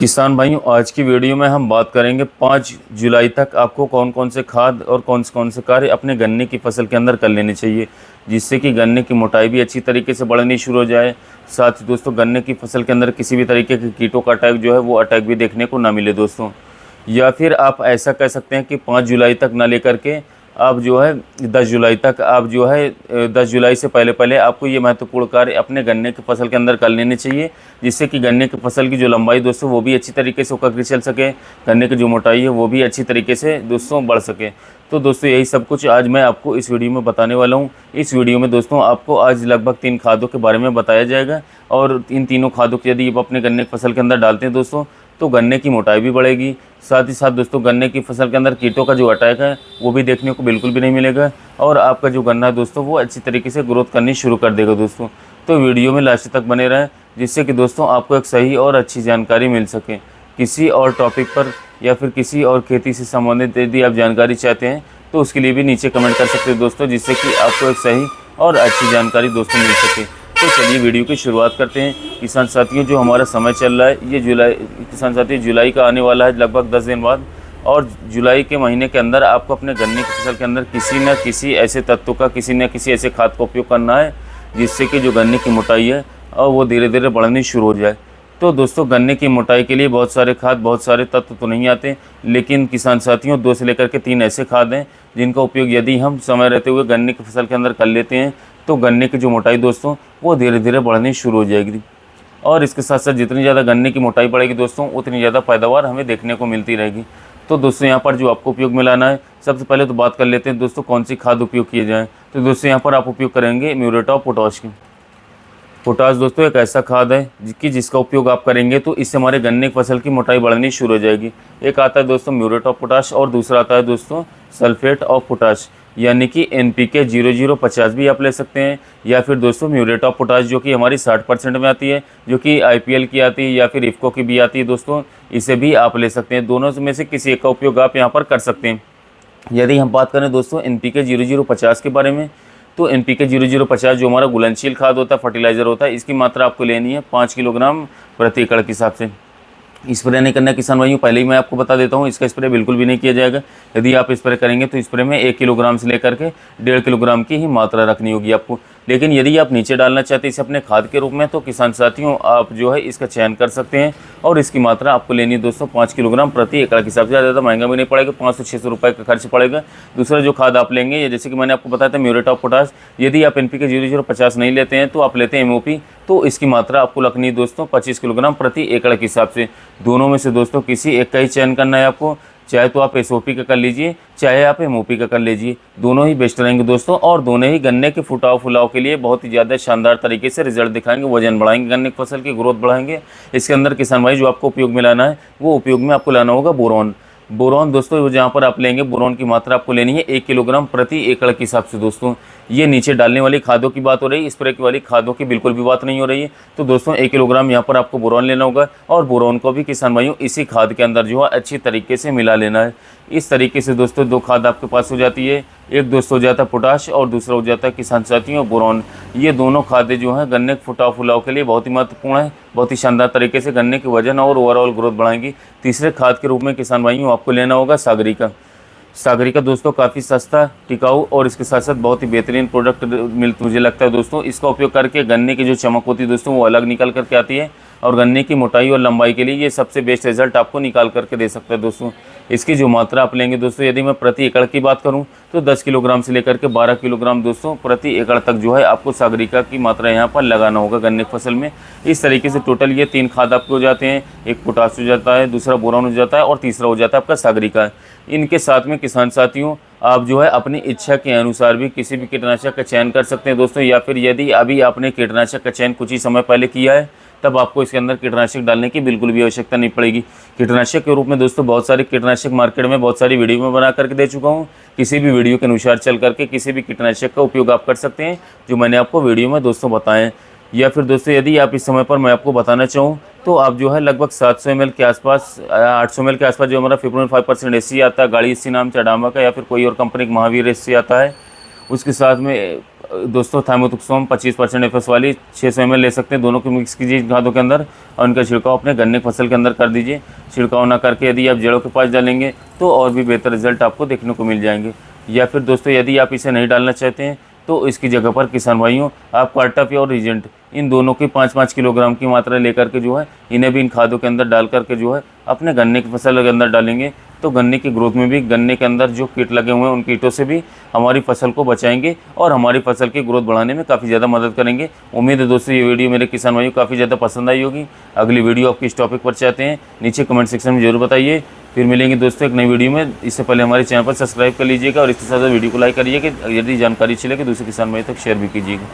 किसान भाइयों, आज की वीडियो में हम बात करेंगे 5 जुलाई तक आपको कौन कौन से खाद और कौन से कार्य अपने गन्ने की फसल के अंदर कर लेने चाहिए, जिससे कि गन्ने की मोटाई भी अच्छी तरीके से बढ़नी शुरू हो जाए। साथ ही दोस्तों, गन्ने की फसल के अंदर किसी भी तरीके के कीटों का अटैक जो है वो अटैक भी देखने को ना मिले दोस्तों। या फिर आप ऐसा कह सकते हैं कि 5 जुलाई तक ना लेकर के आप जो है 10 जुलाई तक आप जो है 10 जुलाई से पहले पहले आपको ये महत्वपूर्ण कार्य अपने गन्ने की फसल के अंदर कर लेने चाहिए, जिससे कि गन्ने की फसल की जो लंबाई दोस्तों वो भी अच्छी तरीके से होकर के चल सके, गन्ने की जो मोटाई है वो भी अच्छी तरीके से दोस्तों बढ़ सके। तो दोस्तों, यही सब कुछ आज मैं आपको इस वीडियो में बताने वाला हूँ। इस वीडियो में दोस्तों आपको आज लगभग 3 खादों के बारे में बताया जाएगा, और इन तीनों खादों को यदि आप अपने गन्ने की फसल के अंदर डालते हैं दोस्तों, तो गन्ने की मोटाई भी बढ़ेगी। साथ ही साथ दोस्तों, गन्ने की फसल के अंदर कीटों का जो अटैक है वो भी देखने को बिल्कुल भी नहीं मिलेगा, और आपका जो गन्ना है दोस्तों वो अच्छी तरीके से ग्रोथ करनी शुरू कर देगा दोस्तों। तो वीडियो में लास्ट तक बने रहें, जिससे कि दोस्तों आपको एक सही और अच्छी जानकारी मिल सके। किसी और टॉपिक पर या फिर किसी और खेती से संबंधित यदि आप जानकारी चाहते हैं तो उसके लिए भी नीचे कमेंट कर सकते हैं दोस्तों, जिससे कि आपको एक सही और अच्छी जानकारी दोस्तों मिल सके। तो चलिए वीडियो की शुरुआत करते हैं। किसान साथियों, जो हमारा समय चल रहा है ये किसान साथियों जुलाई का आने वाला है लगभग 10 दिन बाद, और जुलाई के महीने के अंदर आपको अपने गन्ने की फसल के अंदर किसी न किसी ऐसे तत्व का, किसी न किसी ऐसे खाद का उपयोग करना है, जिससे कि जो गन्ने की मोटाई है और वो धीरे धीरे बढ़नी शुरू हो जाए। तो दोस्तों, गन्ने की मोटाई के लिए बहुत सारे खाद, बहुत सारे तत्व तो नहीं आते, लेकिन किसान साथियों 2 से लेकर के 3 ऐसे खाद हैं जिनका उपयोग यदि हम समय रहते हुए गन्ने की फसल के अंदर कर लेते हैं तो गन्ने की जो मोटाई दोस्तों वो धीरे धीरे बढ़नी शुरू हो जाएगी। और इसके साथ साथ जितनी ज़्यादा गन्ने की मोटाई बढ़ेगी दोस्तों, उतनी ज़्यादा पैदावार हमें देखने को मिलती रहेगी। तो दोस्तों, यहाँ पर जो आपको उपयोग में लाना है, सबसे पहले तो बात कर लेते हैं दोस्तों कौन सी खाद उपयोग किए जाएँ। तो दोस्तों, यहाँ पर आप उपयोग करेंगे म्यूरेट ऑफ पोटाश की। पोटाश दोस्तों एक ऐसा खाद है जिसका उपयोग आप करेंगे तो इससे हमारे गन्ने की फसल की मोटाई बढ़नी शुरू हो जाएगी। एक आता है दोस्तों म्यूरेट ऑफ पोटाश, और दूसरा आता है दोस्तों सल्फेट ऑफ पोटाश, यानी कि NPK 0050 भी आप ले सकते हैं, या फिर दोस्तों म्यूरेट ऑफ पोटाश जो कि हमारी 60% में आती है, जो कि IPL की आती है या फिर इफ़को की भी आती है दोस्तों, इसे भी आप ले सकते हैं। दोनों में से किसी एक का उपयोग आप यहाँ पर कर सकते हैं। यदि हम बात करें दोस्तों NPK 0050 के बारे में, तो NPK 0050 जो हमारा घुलनशील खाद होता है, फर्टिलाइज़र होता है, इसकी मात्रा आपको लेनी है 5 किलोग्राम प्रति एकड़ के हिसाब से। स्प्रे नहीं करना किसान भाइयों, पहले ही मैं आपको बता देता हूँ, इसका स्प्रे बिल्कुल भी नहीं किया जाएगा। यदि आप स्प्रे करेंगे तो स्प्रे में 1 किलोग्राम से लेकर के 1.5 किलोग्राम की ही मात्रा रखनी होगी आपको। लेकिन यदि आप नीचे डालना चाहते हैं इसे अपने खाद के रूप में, तो किसान साथियों आप जो है इसका चयन कर सकते हैं, और इसकी मात्रा आपको लेनी है दोस्तों 5 किलोग्राम प्रति एकड़ के हिसाब से। ज़्यादा महंगा भी नहीं पड़ेगा, 500-600 रुपये का खर्च पड़ेगा। दूसरा जो खाद आप लेंगे, जैसे कि मैंने आपको बताया था म्यूरेट ऑफ पोटाश, यदि आप NPK 0050 नहीं लेते हैं तो आप लेते हैं MOP, तो इसकी मात्रा आपको रखनी है दोस्तों 25 किलोग्राम प्रति एकड़ के हिसाब से। दोनों में से दोस्तों किसी एक का ही चयन करना है आपको, चाहे तो आप SOP का कर लीजिए, चाहे आप MOP का कर लीजिए, दोनों ही बेस्ट रहेंगे दोस्तों, और दोनों ही गन्ने के फुटाव फुलाव के लिए बहुत ही ज़्यादा शानदार तरीके से रिजल्ट दिखाएंगे, वजन बढ़ाएंगे, गन्ने की फसल की ग्रोथ बढ़ाएंगे। इसके अंदर किसान भाई जो आपको उपयोग में लाना है, वो उपयोग में आपको लाना होगा बोरॉन। बोरॉन दोस्तों जहाँ पर आप लेंगे, बोरॉन की मात्रा आपको लेनी है 1 किलोग्राम प्रति एकड़ के हिसाब से दोस्तों। ये नीचे डालने वाली खादों की बात हो रही है, स्प्रे की वाली खादों की बिल्कुल भी बात नहीं हो रही है। तो दोस्तों 1 किलोग्राम यहाँ पर आपको बोरॉन लेना होगा, और बोरॉन को भी किसान भाइयों इसी खाद के अंदर जो है अच्छी तरीके से मिला लेना है। इस तरीके से दोस्तों 2 खाद आपके पास हो जाती है। एक दोस्तों हो जाता है पोटाश, और दूसरा हो जाता है किसान साथियों बोरॉन। ये दोनों खादें जो हैं गन्ने के फुटाव फुलाव के लिए बहुत ही महत्वपूर्ण है, बहुत ही शानदार तरीके से गन्ने के वजन और ओवरऑल ग्रोथ बढ़ाएंगी। तीसरे खाद के रूप में किसान भाइयों आपको लेना होगा सागरिका। सागरिका दोस्तों काफ़ी सस्ता, टिकाऊ और इसके साथ साथ बहुत ही बेहतरीन प्रोडक्ट मुझे लगता है दोस्तों। इसका उपयोग करके गन्ने की जो चमक होती है दोस्तों वो अलग निकल करके आती है, और गन्ने की मोटाई और लंबाई के लिए ये सबसे बेस्ट रिजल्ट आपको निकाल करके दे सकता है दोस्तों। इसकी जो मात्रा आप लेंगे दोस्तों, यदि मैं प्रति एकड़ की बात करूं तो 10 किलोग्राम से लेकर के 12 किलोग्राम दोस्तों प्रति एकड़ तक जो है आपको सागरिका की मात्रा यहाँ पर लगाना होगा गन्ने की फसल में। इस तरीके से टोटल ये 3 खाद आपके हो जाते हैं, एक पोटाश हो जाता है, दूसरा बोरॉन हो जाता है, और तीसरा हो जाता है आपका सागरिका। इनके साथ में किसान साथियों आप जो है अपनी इच्छा के अनुसार भी किसी भी कीटनाशक का चयन कर सकते हैं दोस्तों, या फिर यदि अभी आपने कीटनाशक का चयन कुछ ही समय पहले किया है तब आपको इसके अंदर कीटनाशक डालने की बिल्कुल भी आवश्यकता नहीं पड़ेगी। कीटनाशक के रूप में दोस्तों बहुत सारे कीटनाशक मार्केट में बहुत सारी वीडियो में बना करके दे चुका हूँ। किसी भी वीडियो के अनुसार चल करके किसी भी कीटनाशक का उपयोग आप कर सकते हैं जो मैंने आपको वीडियो में दोस्तों बताएं। या फिर दोस्तों यदि आप इस समय पर मैं आपको बताना चाहूँ तो आप जो है लगभग 700 ml के आसपास, 800 ml के आसपास जो हमारा 5.5% SC आता है, गाड़ी SC नाम चाडामा का, या फिर कोई और कंपनी का महावीर SC आता है, उसके साथ में दोस्तों थाइमोथोक्सोम 25% एफएस वाली 600 ml ले सकते हैं। दोनों को मिक्स कीजिए खादों के अंदर और उनका छिड़काव अपने गन्ने की फसल के अंदर कर दीजिए। छिड़काव ना करके यदि आप जड़ों के पास डालेंगे तो और भी बेहतर रिजल्ट आपको देखने को मिल जाएंगे। या फिर दोस्तों यदि आप इसे नहीं डालना चाहते हैं तो इसकी जगह पर किसान भाइयों आप कार्टाप और रीजेंट इन दोनों की 5-5 किलोग्राम की मात्रा लेकर के जो है इन्हें भी इन खादों के अंदर डाल करके जो है अपने गन्ने की फसल के अंदर डालेंगे तो गन्ने की ग्रोथ में भी, गन्ने के अंदर जो कीट लगे हुए हैं उन कीटों से भी हमारी फसल को बचाएंगे और हमारी फसल की ग्रोथ बढ़ाने में काफ़ी ज़्यादा मदद करेंगे। उम्मीद है दोस्तों ये वीडियो मेरे किसान भाइयों काफ़ी ज़्यादा पसंद आई होगी। अगली वीडियो आप किस टॉपिक पर चाहते हैं नीचे कमेंट सेक्शन में जरूर बताइए। फिर मिलेंगे दोस्तों एक नई वीडियो में। इससे पहले हमारे चैनल पर सब्सक्राइब कर लीजिएगा और इसके साथ वीडियो को लाइक करिए कि यदि जानकारी अच्छी लगे दूसरे किसान भाई तक शेयर भी कीजिएगा।